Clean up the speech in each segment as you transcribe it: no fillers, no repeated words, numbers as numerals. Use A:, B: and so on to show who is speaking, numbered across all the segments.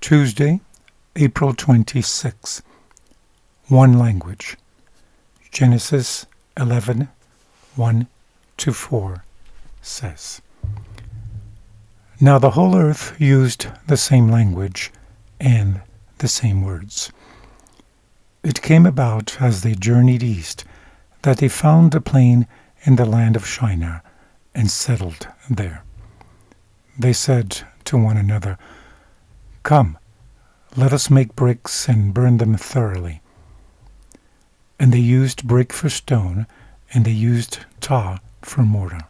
A: Tuesday, April 26. One language. Genesis 11, 1-4 says, Now the whole earth used the same language and the same words. It came about as they journeyed east that they found a plain in the land of Shinar and settled there. They said to one another, Come, let us make bricks and burn them thoroughly. And they used brick for stone, and they used tar for mortar.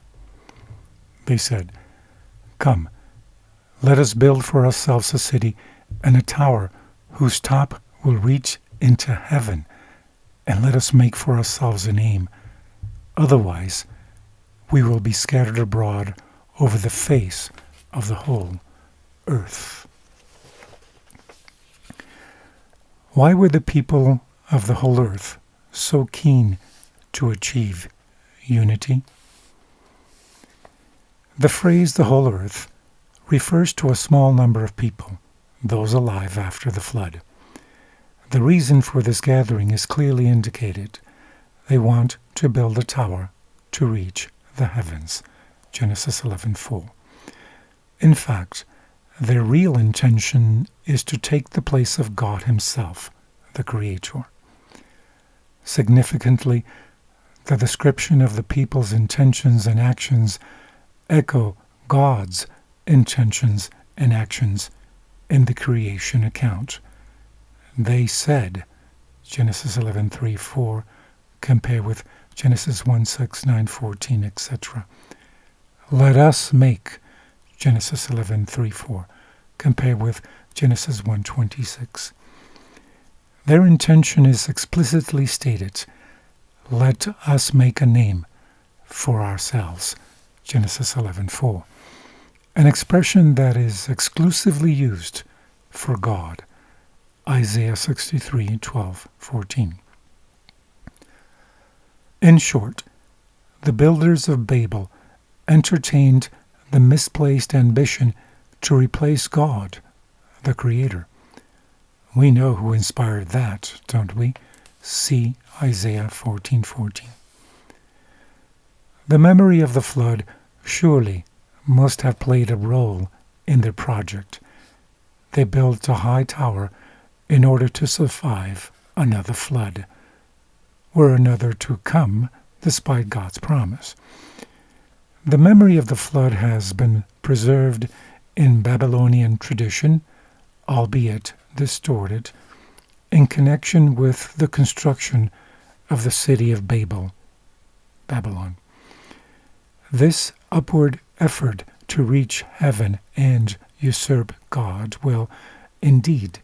A: They said, Come, let us build for ourselves a city and a tower whose top will reach into heaven, and let us make for ourselves a name. Otherwise, we will be scattered abroad over the face of the whole earth. Why were the people of the whole earth so keen to achieve unity? The phrase "the whole earth" refers to a small number of people, those alive after the flood. The reason for this gathering is clearly indicated. They want to build a tower to reach the heavens. Genesis 11:4. In fact, their real intention is to take the place of God Himself, the Creator. Significantly, the description of the people's intentions and actions echo God's intentions and actions in the creation account. They said, Genesis 11:3-4, compare with Genesis 1:6, 9:14, etc. Let us make, Genesis 11:3-4, compare with Genesis 1:26. Their intention is explicitly stated. Let us make a name for ourselves, Genesis 11:4, an expression that is exclusively used for God, Isaiah 63:12-14. In short, the builders of Babel entertained the misplaced ambition to replace God, the Creator. We know who inspired that, don't we? See Isaiah 14:14. The memory of the flood surely must have played a role in their project. They built a high tower in order to survive another flood. Were another to come, despite God's promise. The memory of the flood has been preserved in Babylonian tradition, albeit distorted, in connection with the construction of the city of Babylon. This upward effort to reach heaven and usurp God will indeed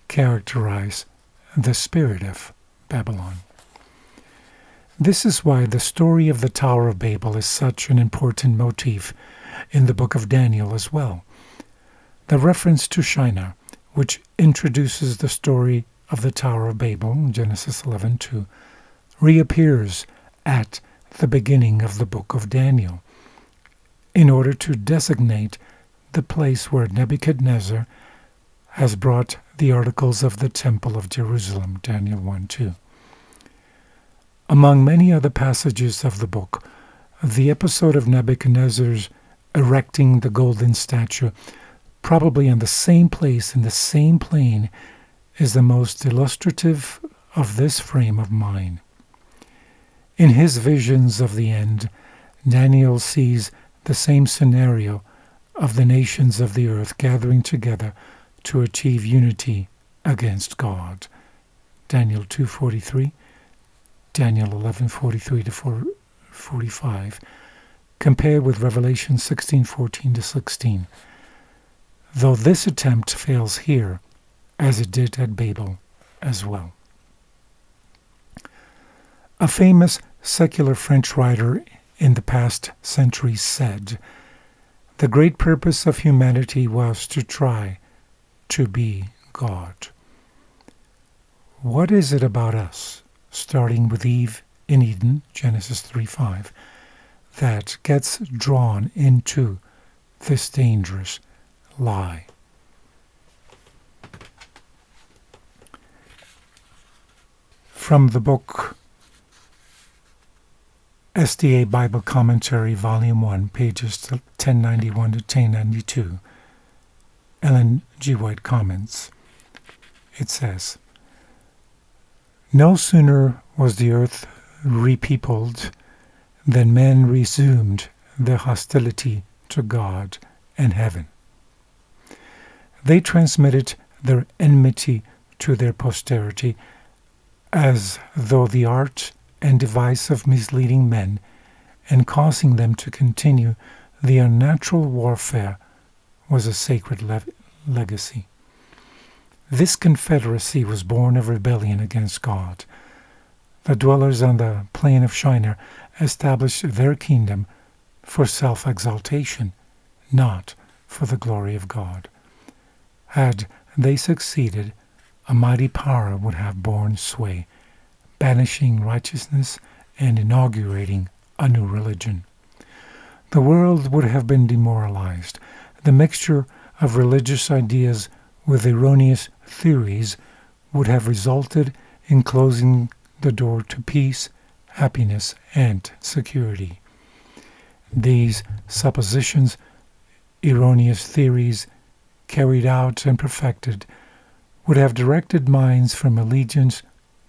A: characterize the spirit of Babylon. This is why the story of the Tower of Babel is such an important motif in the book of Daniel as well. The reference to Shinar, which introduces the story of the Tower of Babel, Genesis 11:2, reappears at the beginning of the book of Daniel in order to designate the place where Nebuchadnezzar has brought the articles of the Temple of Jerusalem, Daniel 1:2. Among many other passages of the book, the episode of Nebuchadnezzar's erecting the golden statue, probably in the same place, in the same plane, is the most illustrative of this frame of mind. In his visions of the end, Daniel sees the same scenario of the nations of the earth gathering together to achieve unity against God. Daniel 2:43, Daniel 11:43-45, compared with Revelation 16:14-16. Though this attempt fails here, as it did at Babel as well. A famous secular French writer in the past century said, "The great purpose of humanity was to try to be God." What is it about us, starting with Eve in Eden, Genesis 3:5, that gets drawn into this dangerous lie? From the book SDA Bible Commentary, Volume 1, pages 1091 to 1092, Ellen G. White comments. It says, "No sooner was the earth repeopled than men resumed their hostility to God and heaven. They transmitted their enmity to their posterity, as though the art and device of misleading men and causing them to continue the unnatural warfare was a sacred legacy. This confederacy was born of rebellion against God. The dwellers on the plain of Shinar established their kingdom for self-exaltation, not for the glory of God. Had they succeeded, a mighty power would have borne sway, banishing righteousness and inaugurating a new religion. The world would have been demoralized. The mixture of religious ideas with erroneous theories would have resulted in closing the door to peace, happiness, and security. These suppositions, erroneous theories, carried out and perfected, would have directed minds from allegiance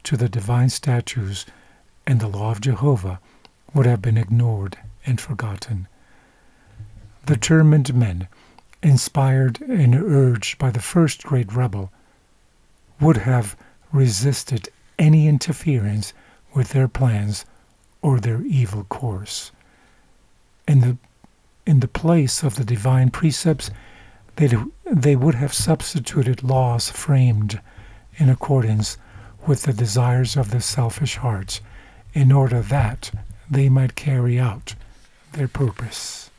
A: to the divine statutes, and the law of Jehovah would have been ignored and forgotten. Determined men, inspired and urged by the first great rebel, would have resisted any interference with their plans or their evil course. In the place of the divine precepts, they would have substituted laws framed in accordance with the desires of their selfish hearts, in order that they might carry out their purpose."